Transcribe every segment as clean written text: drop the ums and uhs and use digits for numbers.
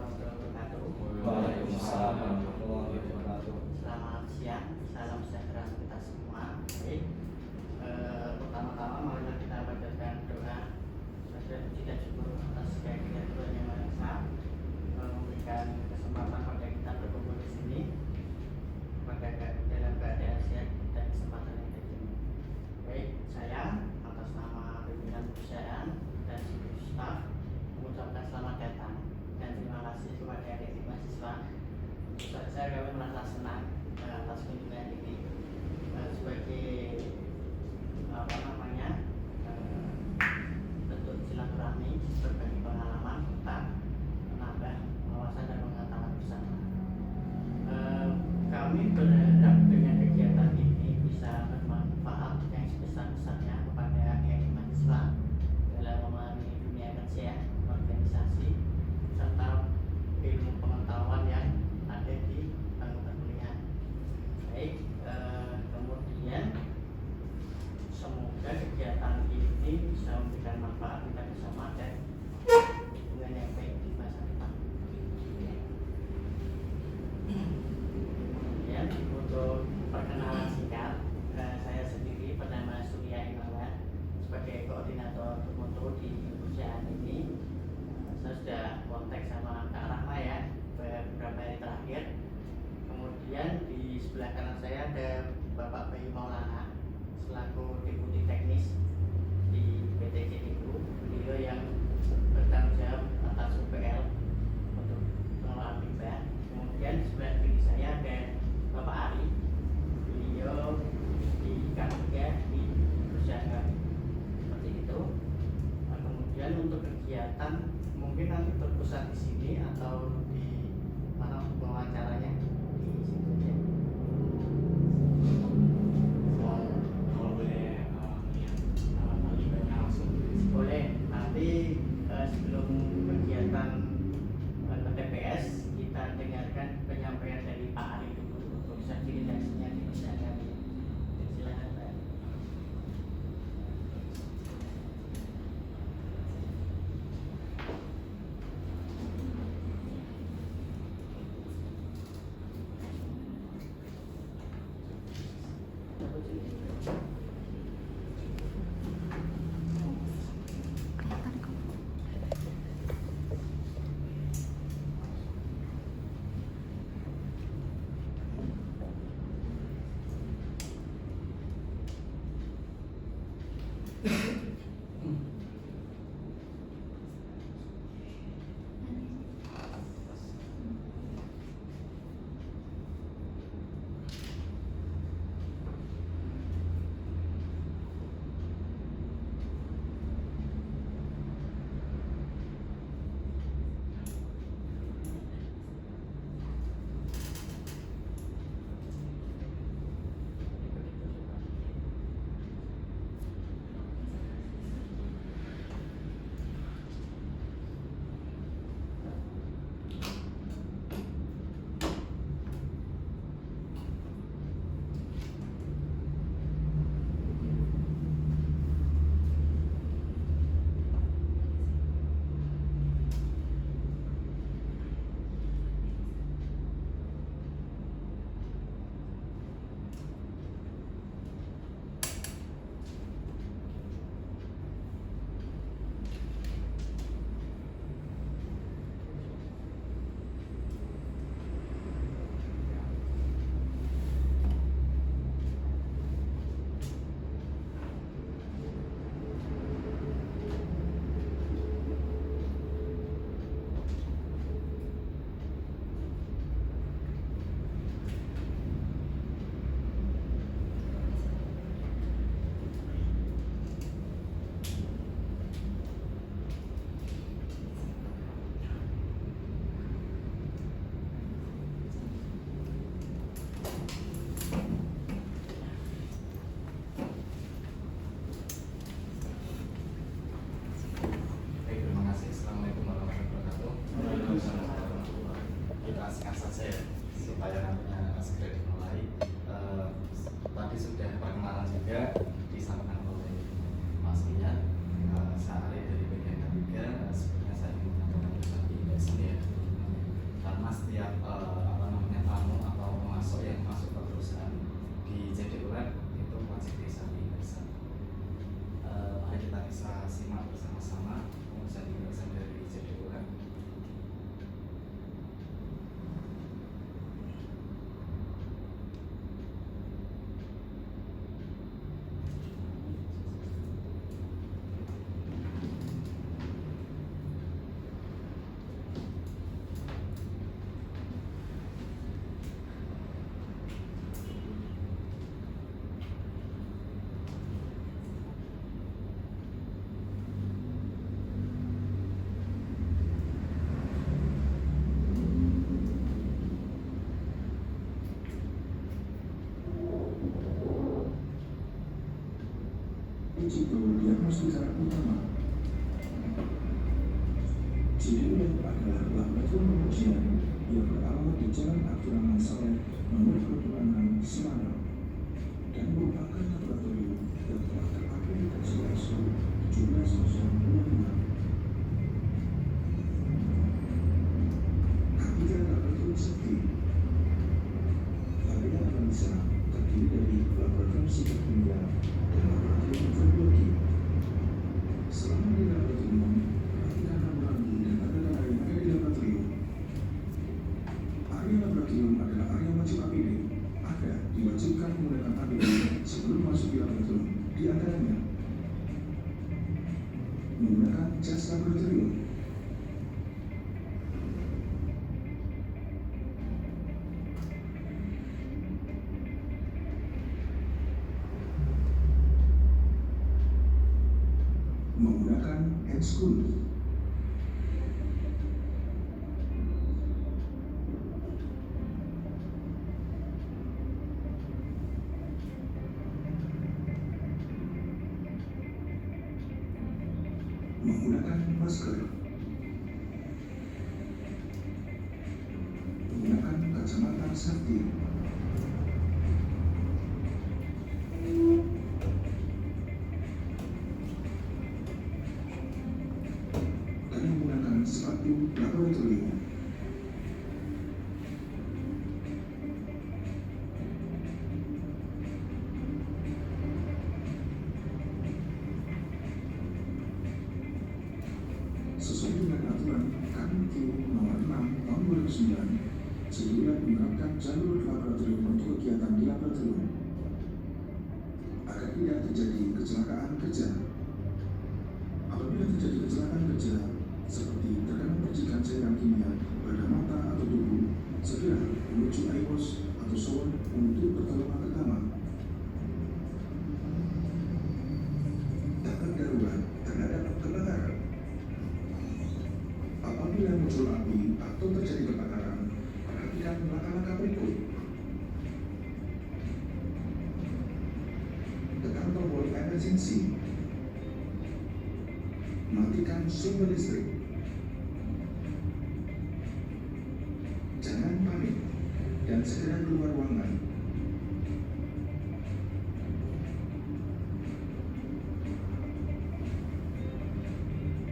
warahmatullahi wabarakatuh. Waalaikumsalam warahmatullahi wabarakatuh. Selamat siang, salam sejahtera untuk kita semua. Baik, pertama-tama marilah kita panjatkan doa sebagai puji dan syukur atas kehadiran Tuhan Yang Maha Esa, memberikan kesempatan pada kita berkumpul di sini pada dalam keadaan sehat dan kesempatan yang baik ini. Baik, saya atas nama pimpinan perusahaan dan seluruh staf mengucapkan selamat datang dan terima kasih kepada adik-adik mahasiswa. Saya kami merasa senang atas kunjungan ini sebagai bentuk silaturahmi, berbagi pengalaman tentang menambah wawasan dan pengetahuan bersama. Kami berharap dengan kegiatan ini bisa bermanfaat yang sebesar-besarnya kepada adik-adik mahasiswa dalam memahami dunia kerja, organisasi, serta ilmu pengetahuan yang ada di bangku perkuliahan. Baik, kemudian semoga kegiatan ini bisa memberikan manfaat kita bersama dan hubungan yang baik di masa depan. Kemudian untuk perkenalan singkat, saya sendiri bernama Surya Imawan sebagai koordinator Bermutu di perusahaan ini. Saya sudah kontak sama Kak Rahma ya beberapa hari terakhir. Kemudian di sebelah kanan saya ada Bapak Bayu Maulana selaku deputi teknis di PT Cediku. Beliau yang bertanggung jawab atas UPL untuk pengelolaan limbah. Kemudian di sebelah kiri saya ada Bapak Ari. Beliau di K3 di perusahaan kami. Seperti itu. Nah, kemudian untuk kegiatan mungkin nanti terpusat di sini atau di mana wawancaranya di situ ya. Kalau boleh limbahnya langsung. Boleh nanti sebelum kegiatan ke TPS kita dengarkan penyampaian dari Pak Ari dulu untuk sertifikasinya di perusahaan kami. Silakan Pak. Risiko diagnostika utama. Cirilem adalah laboratorium pengujian yang beralamat di Jalan Abdurrahman Saleh, Nomor 26 Semarang, dan merupakan laboratorium yang telah terakreditasi ISO 17026. Ketiga laboratorium safety. Laboratorium analisa terdiri dari laboratorium psikologi kimia dan laboratorium mikrobiologi. Selama di laboratorium, perhatikan rambu-rambu dan tanda-tanda yang ada di laboratorium. Area laboratorium adalah area wajib APD. Anda diwajibkan menggunakan APD sebelum masuk di laboratorium. Di antaranya, menggunakan jas laboratorium, menggunakan handscool, menggunakan masker, menggunakan kacamata safety, dan menggunakan sepatu laboratorium. Sesuai dengan aturan KMQ nomor 6 tahun 2009, Cirilem menerapkan jalur laboratorium untuk kegiatan di laboratorium agar tidak terjadi kecelakaan kerja. Apabila terjadi kecelakaan kerja seperti terkena percikan cairan kimia pada mata atau tubuh, segera menuju IPOS atau SOWON untuk pertolongan pertama. Tanggap darurat terhadap kebakaran. Apabila muncul api atau terjadi kebakaran, perhatikan langkah-langkah berikut. Tekan tombol emergency. Matikan sumber listrik. Jangan panik dan segera keluar ruangan.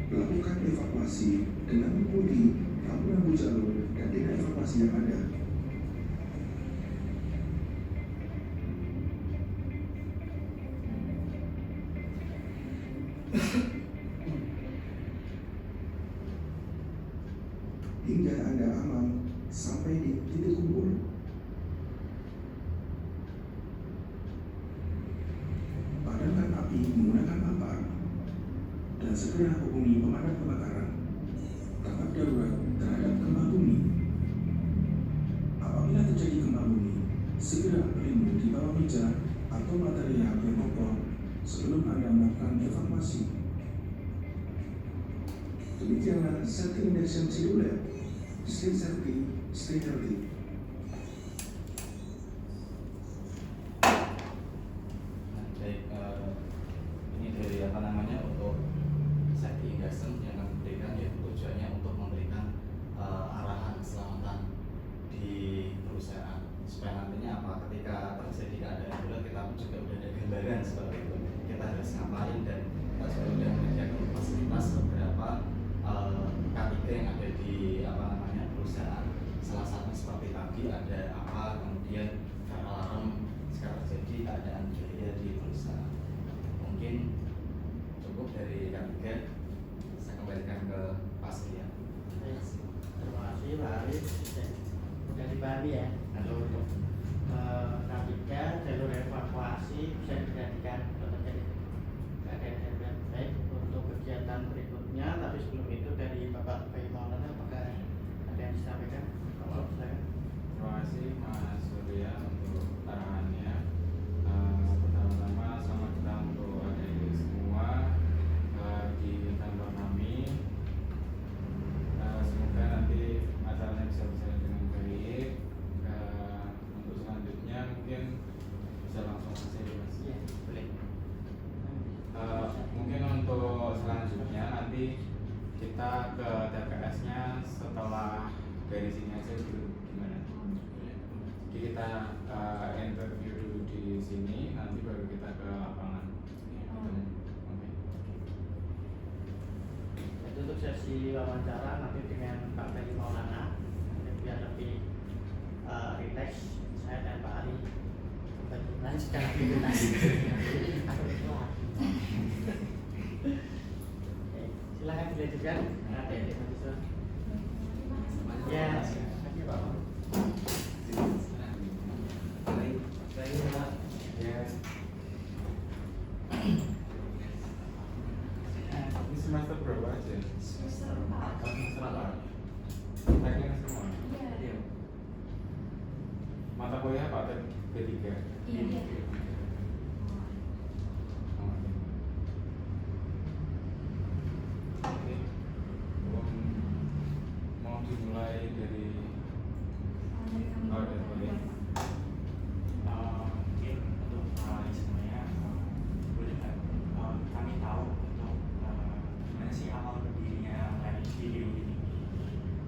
Lakukan evakuasi dengan mengikuti rambu-rambu jalur dan tenda evakuasi yang ada. Hingga Anda aman sampai di titik kumpul. Padamkan api menggunakan apar dan segera hubungi pemadam kebakaran. Tanggap darurat terhadap gempa bumi. Apabila terjadi gempa bumi, segera berlindung di bawah meja atau material yang kokoh sebelum Anda melakukan evakuasi. Demikianlah safety induction Cirilem. Stay safety, stay healthy. Baik, ini dari untuk safety induction yang kami berikan, yaitu tujuannya untuk memberikan arahan keselamatan di perusahaan supaya nantinya ketika terjadi keadaan darurat kita juga sudah ada gambaran seperti itu, kita harus ngapain, dan kita juga sudah menyediakan fasilitas beberapa K3 yang ada di perusahaan. Salah satu seperti tadi ada kemudian fire alarm jika terjadi keadaan jaya di perusahaan. Mungkin cukup dari K3, saya kembalikan ke Pak Setia. Terima kasih Pak Arif. Sudah dipahami ya, kalau untuk K3 jalur evakuasi bisa diperhatikan kalau terjadi keadaan darurat. Baik, untuk kegiatan berikutnya, tapi sebelum itu dari Bapak Bayi Maulana, apakah ada yang disampaikan? Kalau silakan. Terima kasih Mas Surya untuk arahannya. Pertama-tama selamat datang untuk adik-adik semua di kantor kami. Semoga nanti acaranya bisa berjalan dengan baik. nanti kita ke TPS-nya setelah dari sini aja dulu, gimana? Jadi kita interview dulu di sini, nanti baru kita ke lapangan. Oke. Itu untuk sesi wawancara nanti dengan Pak Ferry Maulana, nanti biar lebih relax. Saya dan Pak Ali kebetulan sedang aktivitas. Silakan dilanjutkan. Ada yang mahasiswa. Ya, terima kasih Pak. Ya. Ini semester berapa aja? Semester 4. Semester apa? Teknik semua. Iya. Mata kuliah apa? B3? Iya. Oh, iya. Oke. Mau dimulai dari Mungkin untuk semuanya boleh nggak kami tahu untuk gimana sih awal berdirinya dari video ini?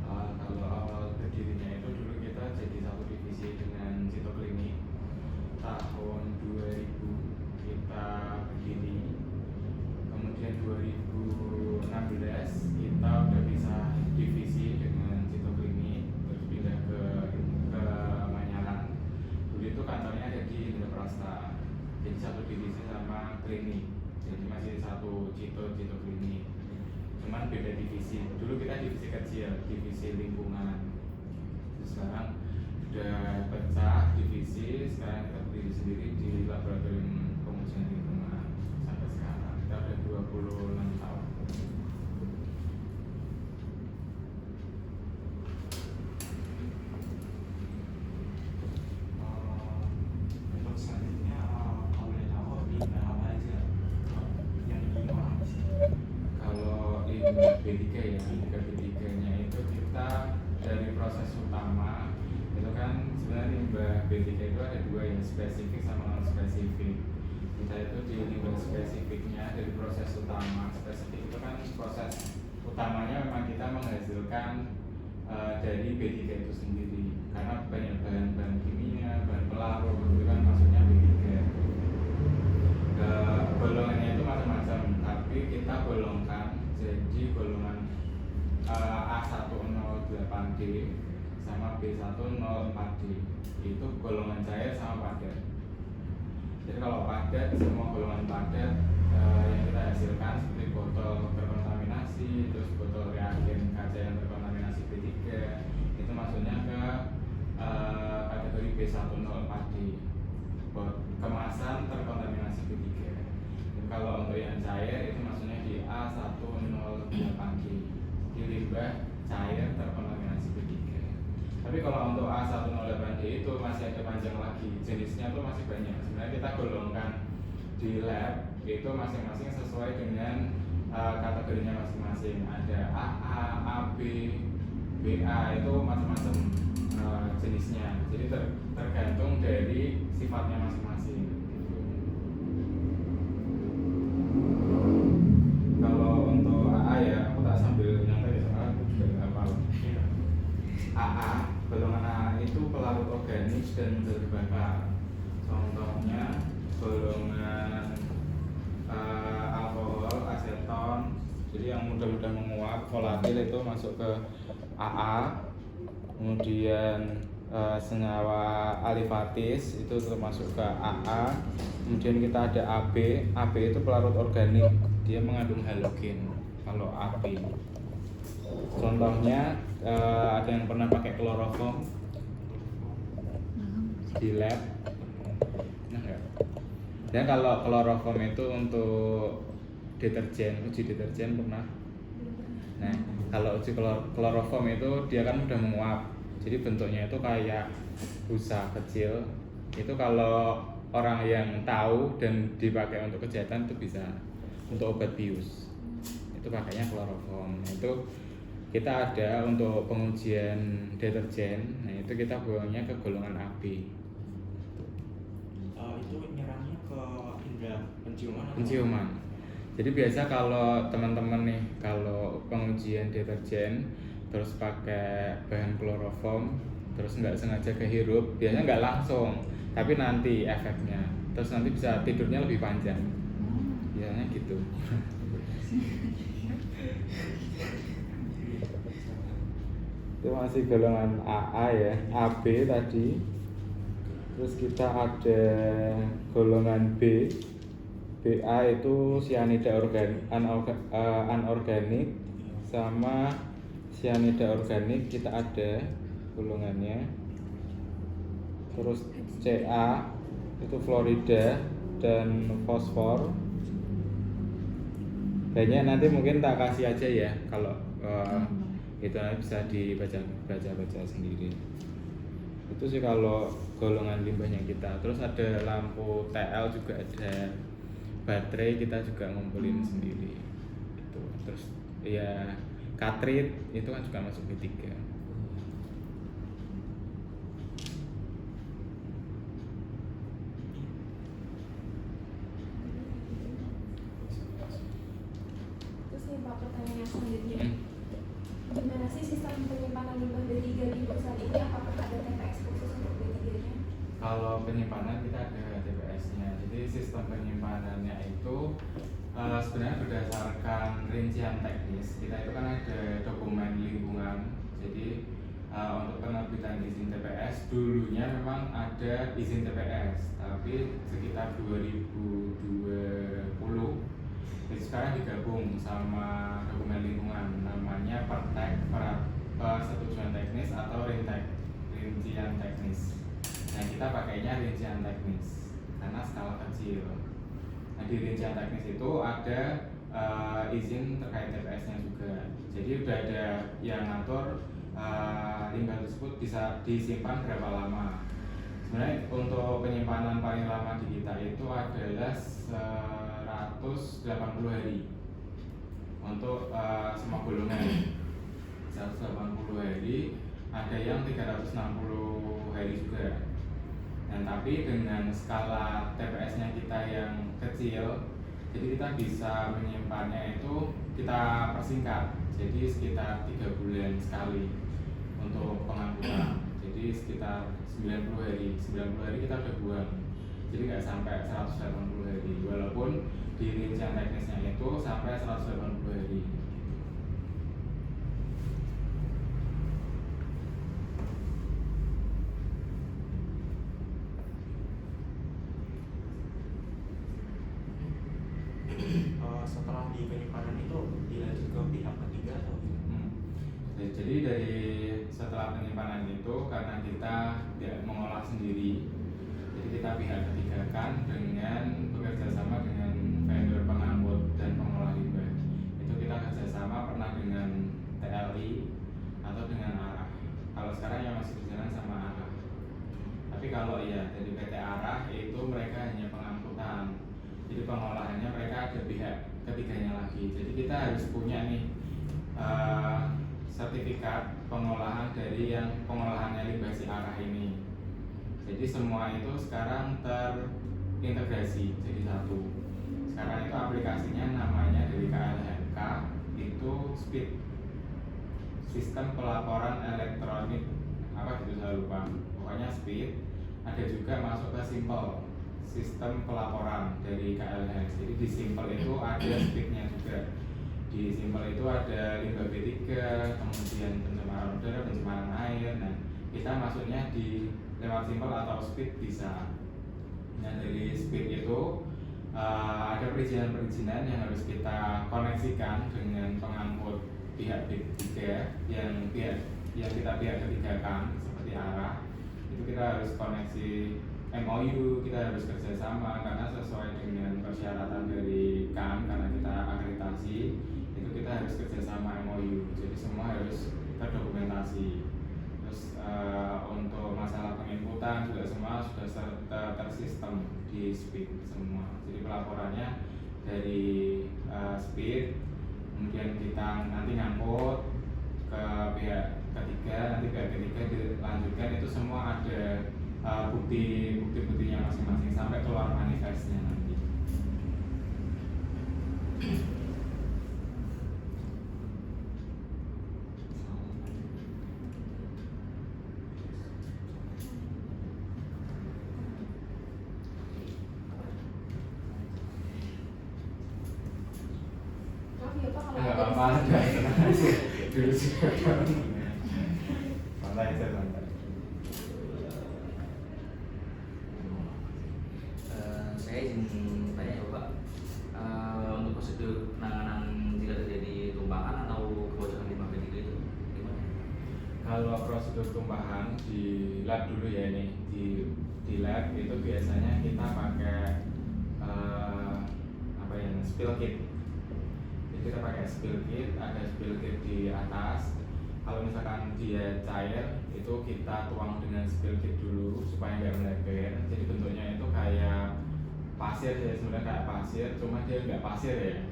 Kalau awal berdirinya itu dulu kita jadi satu divisi dengan Citoklinik. Tahun 2000 kita berdiri, kemudian 2016 kita udah bisa divisi dengan Citoklinik, terus pindah ke Manyaran. Dulu itu kantornya ada di Indraprasta, jadi satu divisi sama klinik, jadi masih satu Citoklinik, cuman beda divisi. Dulu kita divisi kecil, divisi lingkungan. Terus sekarang udah pecah divisi, sekarang kita berdiri sendiri di laboratorium pengujian lingkungan. Sampai sekarang kita udah 26 tahun. Untuk selanjutnya kalau boleh tahu limbah apa aja yang diolah di sini? Kalau limbah B3 ya, limbah B3-nya itu kita dari proses utama itu kan sebenarnya limbah B3 itu ada dua ya, spesifik sama non spesifik. Kita itu di limbah spesifiknya dari proses utama. Spesifik itu kan proses utamanya memang kita menghasilkan dari B3 itu sendiri, karena banyak bahan-bahan kimia, bahan pelarut itu kan maksudnya B3. Golongannya itu macam-macam, tapi kita golongkan jadi golongan A108D sama B104D itu golongan cair sama padat. Jadi kalau padat, semua golongan padat yang kita hasilkan seperti botol terkontaminasi, terus botol reagen kaca yang terkontaminasi B3 itu maksudnya ke kategori B104D, kemasan terkontaminasi B3. Jadi kalau untuk yang cair itu maksudnya di A108D, di limbah cair terkontaminasi B3. Tapi kalau untuk A108D itu masih ada panjang lagi, jenisnya tuh masih banyak. Sebenarnya kita golongkan di lab itu masing-masing sesuai dengan kategorinya masing-masing. Ada AA, AB, BA itu macam-macam jenisnya. Jadi tergantung dari sifatnya masing-masing. Gitu. Kalau untuk AA ya, aku tak sambil nyantai ya, soalnya aku juga nggak hafal. AA, golongan AA itu pelarut organik dan mudah terbakar. Contohnya golongan alkohol, aseton, jadi yang mudah-mudah menguap, volatil itu masuk ke AA. Kemudian senyawa alifatis itu termasuk ke AA. Kemudian kita ada AB. AB itu pelarut organik, dia mengandung halogen. Kalau AB, contohnya ada yang pernah pakai kloroform di lab. Nah, enggak. Dan kalau kloroform itu untuk deterjen, uji deterjen pernah. Nah, kalau uji kloroform itu dia kan mudah menguap, jadi bentuknya itu kayak busa kecil. Itu kalau orang yang tahu dan dipakai untuk kejahatan itu bisa untuk obat bius. Itu pakainya kloroform. Itu kita ada untuk pengujian deterjen. Nah, itu kita buangnya ke golongan AB. Itu nyerangnya ke indera penciuman? Penciuman. Jadi biasa kalau teman-teman nih, kalau pengujian deterjen terus pakai bahan kloroform, terus nggak sengaja kehirup, biasanya nggak langsung, tapi nanti efeknya, terus nanti bisa tidurnya lebih panjang, biasanya gitu. Itu masih golongan AA ya, AB tadi. Terus kita ada golongan B. BA itu cyanida anorganik sama cyanida organik kita ada golongannya. Terus CA itu fluorida dan fosfor. Banyak nanti mungkin tak kasih aja ya kalau itu nanti bisa dibaca sendiri. Itu sih kalau golongan limbahnya kita. Terus ada lampu TL juga ada, baterai kita juga ngumpulin sendiri. Itu. Terus ya katrit itu kan juga masuk B3. Terus nih Pak, pertanyaan selanjutnya, gimana sih sistem penyimpanan limbah B3 di perusahaan ini? Apakah ada TPS khusus untuk B3-nya? Kalau penyimpanan kita ada TPS-nya. Jadi sistem penyimpanannya itu sebenarnya berdasarkan rincian teknis. Kita itu kan ada dokumen lingkungan. Jadi untuk penerbitan izin TPS dulunya memang ada izin TPS, tapi sekitar 2020 jadi sekarang digabung sama dokumen lingkungan, namanya persetujuan teknis atau rincian teknis. Nah kita pakainya rincian teknis karena skala kecil. Nah di rincian teknis itu ada izin terkait TPS-nya juga. Jadi udah ada yang ngatur limbah tersebut bisa disimpan berapa lama. Sebenarnya untuk penyimpanan paling lama di kita itu adalah 180 hari untuk semua golongan. 180 hari, ada yang 360 hari juga. Dan tapi dengan skala TPS-nya kita yang kecil, jadi kita bisa menyimpannya itu kita persingkat. Jadi sekitar 3 bulan sekali untuk pengangkutan. Jadi sekitar 90 hari kita udah buang. Jadi nggak sampai 180 hari, walaupun di rincian teknisnya itu sampai 180 hari. Setelah di penyimpanan itu dilanjut ke pihak ketiga atau gimana? Jadi dari setelah penyimpanan itu karena kita tidak mengolah sendiri, jadi kita pihak ketiga kan dengan bekerja sama dengan vendor pengangkut dan pengolah limbah. Itu kita kerjasama pernah dengan TLI atau dengan ARAH. Kalau sekarang yang masih berjalan sama ARAH. Tapi kalau ya dari PT ARAH itu mereka hanya pengangkutan. Jadi pengolahannya mereka ada pihak ketiganya lagi. Jadi kita harus punya nih sertifikat pengolahan dari yang pengolahannya limbah si ARAH ini. Jadi semua itu sekarang terintegrasi jadi satu. Sekarang itu aplikasinya namanya dari KLHK itu SPID, Sistem Pelaporan Elektronik apa gitu saya lupa. Pokoknya SPID. Ada juga masuk ke Simple, Sistem Pelaporan dari KLH. Jadi di Simple itu ada SPID-nya juga. Di Simple itu ada limbah B3, kemudian pencemaran udara, pencemaran air. Nah, kita masuknya di lewat Simple atau SPID bisa. Nah, dari SPID itu ada perizinan-perizinan yang harus kita koneksikan dengan pengangkut pihak B3 yang kita pihak ketigakan seperti ARAH. Itu kita harus koneksi MOU, kita harus kerjasama karena sesuai dengan persyaratan dari KAN karena kita akreditasi, itu kita harus kerjasama MOU. Jadi semua harus terdokumentasi. Terus untuk masalah penginputan juga semua sudah tersistem di SPID semua. Jadi pelaporannya dari SPID, kemudian kita nanti ngangkut ke pihak ketiga, nanti pihak ketiga dilanjutkan, itu semua ada buktinya masing-masing sampai keluar manifestnya nanti. ya Pak kalau Enggak ada apa-apa, diskusi. udah tenang aja. Dulu juga kan. Santai aja, santai. Saya izin tanya ya Bapak, untuk prosedur penanganan jika terjadi tumpahan atau kebocoran limbah B3 itu gimana? Kalau prosedur tumpahan di lab dulu ya ini di lab itu biasanya kita pakai apa ya, spill kit. Jadi kita pakai spill kit, ada spill kit di atas. Kalau misalkan dia cair itu kita tuang dengan spill kit dulu supaya nggak melebar. Jadi bentuknya itu kayak pasir ya, sebenarnya kayak pasir, cuma dia nggak pasir ya.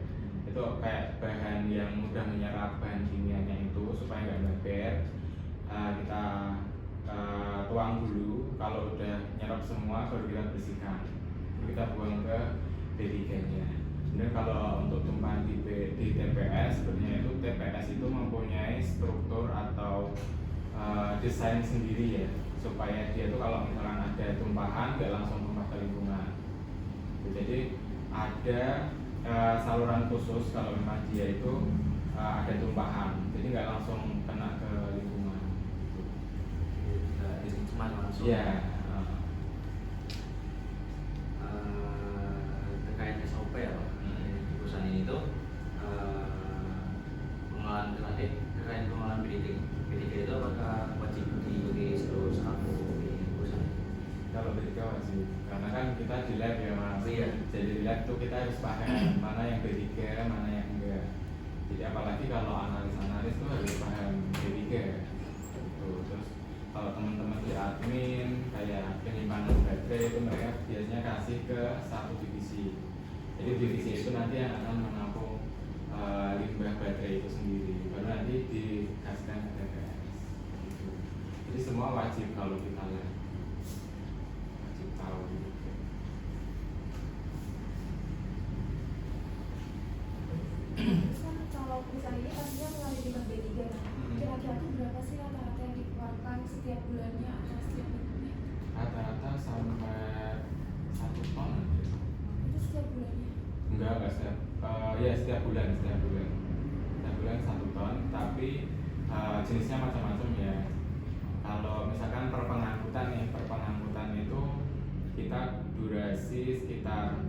Itu kayak bahan yang mudah menyerap bahan kimianya itu supaya nggak melebar. Kita tuang dulu, kalau udah nyerap semua baru kita bersihkan, baru kita buang ke B3-nya. Kemudian kalau untuk tumpahan di TPS, sebenarnya itu TPS itu mempunyai struktur atau desain sendiri ya, supaya dia tuh kalau misalkan ada tumpahan nggak langsung tumpah ke lingkungan. Jadi ada saluran khusus kalau memang dia itu ada tumpahan, jadi nggak langsung kena ke lingkungan. Cuma langsung. Iya. Terkait SOP ya Pak, di perusahaan ini tuh pengelolaan terkait pengelolaan B3 itu apakah wajib diikuti seluruh staff di perusahaan? Kalau B3 wajib, karena kan kita di lab ya Mas. Iya. Jadi di lab tuh kita harus paham mana yang B3, mana yang enggak. Jadi apalagi kalau analis tuh harus paham B3 gitu. Terus kalau teman-teman di admin kayak penyimpanan baterai itu mereka biasanya kasih ke satu divisi. Jadi divisi itu nanti yang akan menampung limbah baterai itu sendiri, baru nanti dikasihkan ke TPS gitu. Jadi semua wajib kalau kita lihat, wajib tahu gitu. Terus kan kalau misalnya ini pastinya mengalami limbah B3 kan, kira-kira tuh berapa sih rata-rata yang dikeluarkan setiap bulannya atau setiap minggunya? Rata-rata sampai 1 ton. Itu setiap bulannya. Enggak setiap ya setiap bulan 1 ton, tapi jenisnya macam-macam ya. Kalau misalkan per pengangkutan itu kita durasi sekitar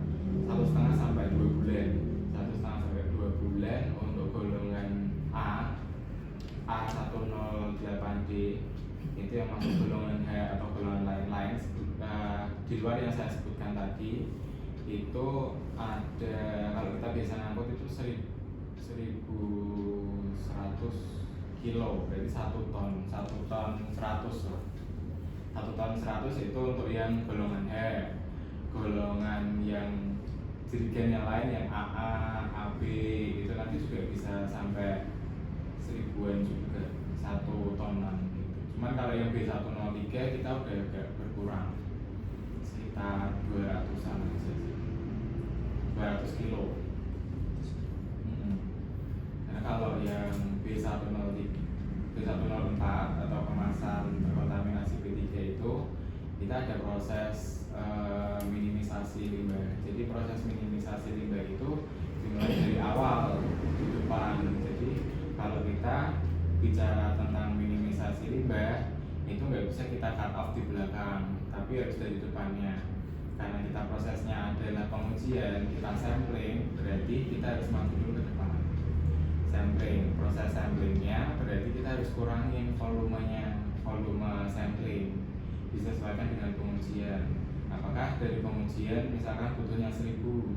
1,5 sampai 2 bulan. 1,5 sampai 2 bulan untuk golongan A108D itu yang masuk golongan H atau golongan lain-lain di luar yang saya sebutkan tadi. Itu ada, kalau kita biasa ngangkut itu 1100 kilo, berarti 1 ton 100 lah. 1 ton 100 itu untuk yang golongan H. Golongan yang jerigen yang lain yang AA, AB itu nanti juga bisa sampai 1000-an juga, 1 tonan gitu. Cuman kalau yang B103 kita udah agak berkurang, sekitar 200-an aja sih, 200 kilo. Karena kalau yang B104 atau kemasan terkontaminasi B3 itu kita ada proses minimisasi limbah. Jadi proses minimisasi limbah itu dimulai dari awal di depan. Jadi kalau kita bicara tentang minimisasi limbah itu nggak bisa kita cut off di belakang, tapi harus dari depannya. Karena kita prosesnya adalah pengujian, kita sampling, berarti kita harus maju dulu ke depan. Sampling, proses samplingnya berarti kita harus kurangin volumenya, volume sampling disesuaikan dengan pengujian. Apakah dari pengujian misalkan butuhnya 1000,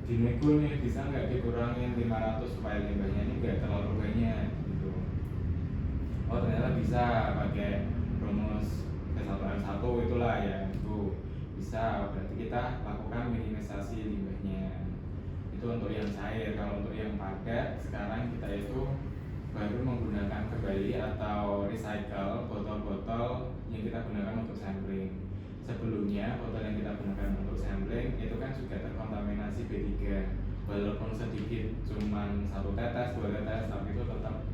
dinego nih bisa nggak dikurangin 500 supaya limbahnya ini nggak terlalu banyak gitu. Oh ternyata bisa pakai rumus P1M1 itulah ya, itu bisa, berarti kita lakukan minimisasi limbahnya. Itu untuk yang cair. Kalau untuk yang padat sekarang kita itu baru menggunakan kembali atau recycle botol-botol yang kita gunakan untuk sampling. Sebelumnya botol yang kita gunakan untuk sampling itu kan juga terkontaminasi B3, walaupun sedikit, cuman 1 tetes, 2 tetes, tapi itu tetap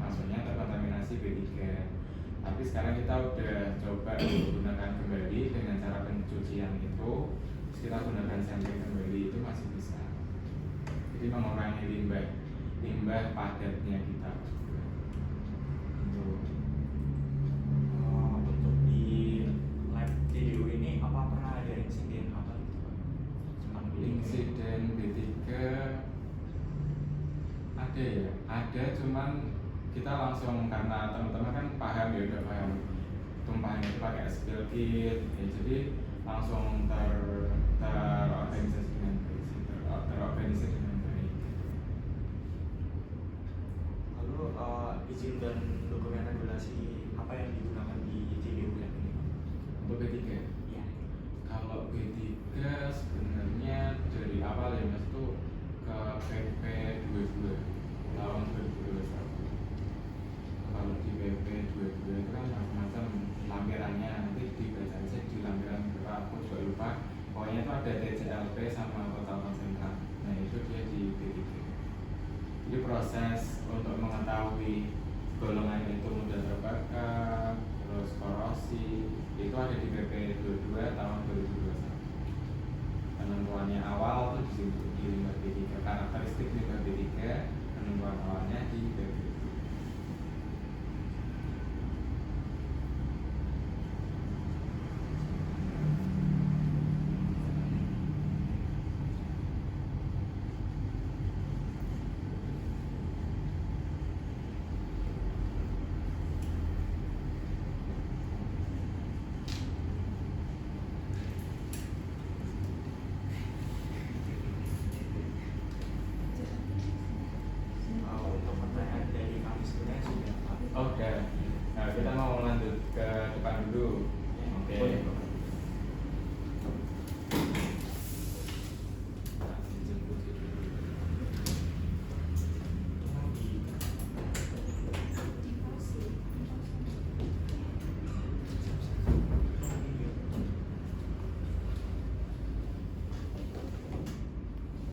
masuknya terkontaminasi B3. Tapi sekarang kita udah coba gunakan kembali dengan cara pencucian itu, terus kita gunakan sampling kembali, itu masih bisa. Jadi mengurangi limbah limbah padatnya kita berdua. Untuk Untuk di lab TDU ini apa pernah ada insiden apa gitu Pak? Tentang insiden B3 ada ya, ada, cuman kita langsung karena teman-teman kan paham ya, udah paham tumpahan itu pakai spill kit ya, jadi langsung terorganisir dengan baik. Lalu izin dan dokumen regulasi apa yang digunakan di TDU lab ini Pak? Untuk B3 Iya. kalau B3 sebenarnya dari awal ya mas itu ke PP 22 tahun 2021. Kalau di PP 22 itu kan macam-macam lampirannya, nanti dibaca aja di lampiran berapa aku juga lupa, pokoknya itu ada TCLP sama total konsentrat. Nah itu dia di B3. Jadi proses untuk mengetahui golongan itu mudah terbakar, terus korosi, itu ada di PP 22 tahun 2021. Penentuannya awal tuh di situ di limbah B3